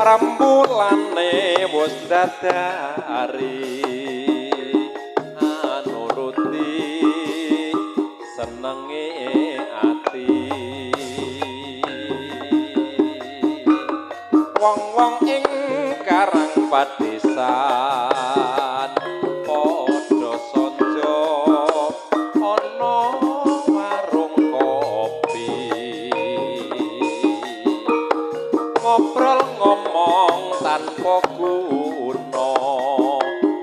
Rambulane wis dadari nuruti senenge ati wong-wong ing Karang Padesan padha sanja ana warung kopi ngobrol ngomong tanpa guna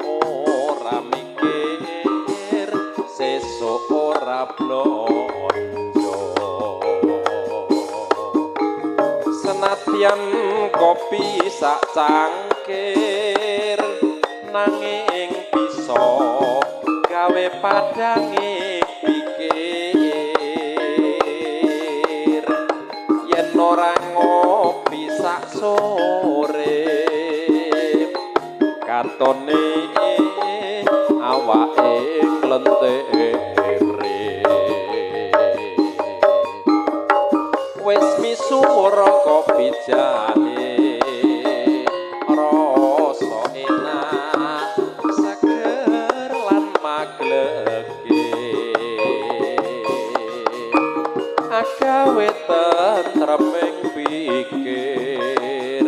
ora mikir sesuk ora blonjo senadyan kopi sak cangkir nanging bisa gawe padange pikir yen ora ngopi sak sore katone awake nglentere wis misuwur kopi jahe rasa enak seger lan maglege agawe tentreming pikir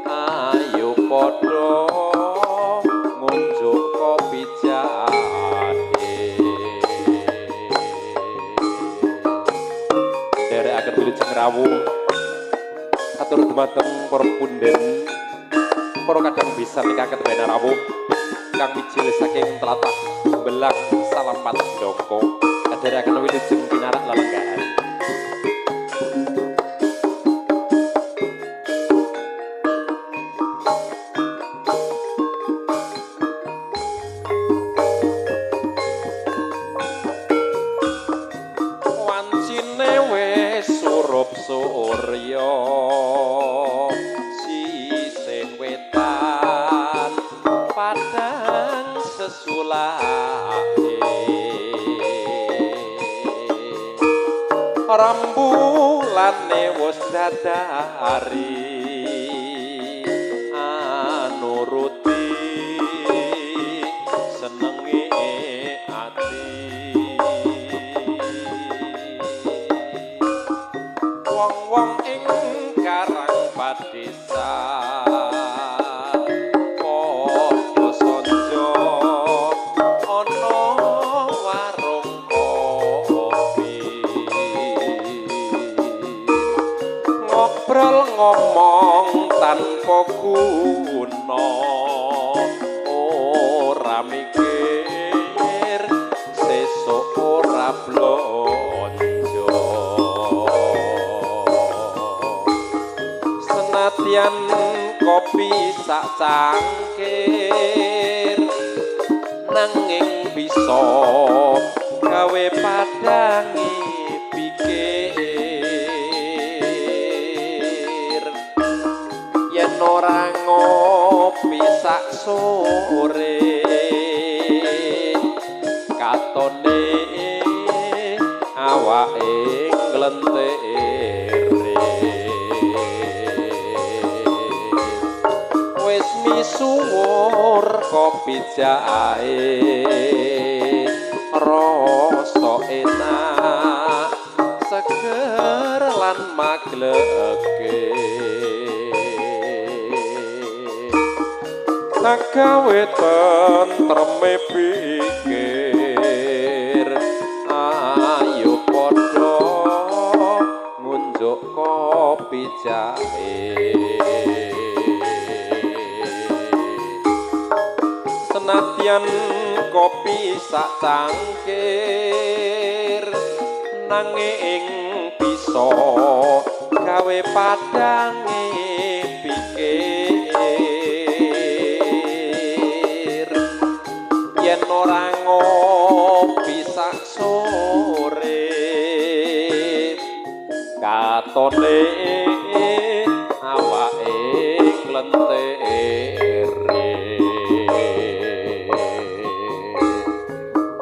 ayo padha ngunjuk kopi jahe derekaken wilujeng rawuh atur dumateng para punden para kadang bisa nikaket bena rawuh kang mijil saking tlatah Belang Salampat Ndoko derekaken wilujeng pinarak lelenggahan surya sisih wetan padang sesulake rambulane wis dadari nuruti senenge ati wong-wong ing Karang Padesan padha sanja ana warung kopi ngobrol ngomong tanpa guna ora mikir sesuk ora blonjo senadyan kopi sak cangkir nanging bisa gawe padange pikir yen ora ngopi sak sore katone awake nglentere wis misuwur kopi jahe rasa enak seger lan maglege agawe tentreme pikir ayo padha ngunjuk kopi jahe senadyan kopi sak cangkir nanging bisa gawe padange pikir yen ora ngopi sak sore katone awake nglentere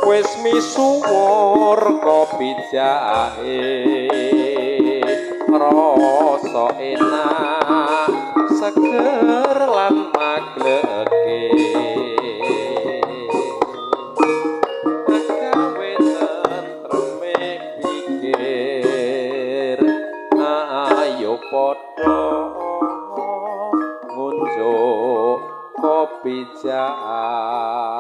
wis misuwur kopi jahe rasa enak seger lan magleke gawe tentreme pikir ayo padha ngunjuk kopi jahe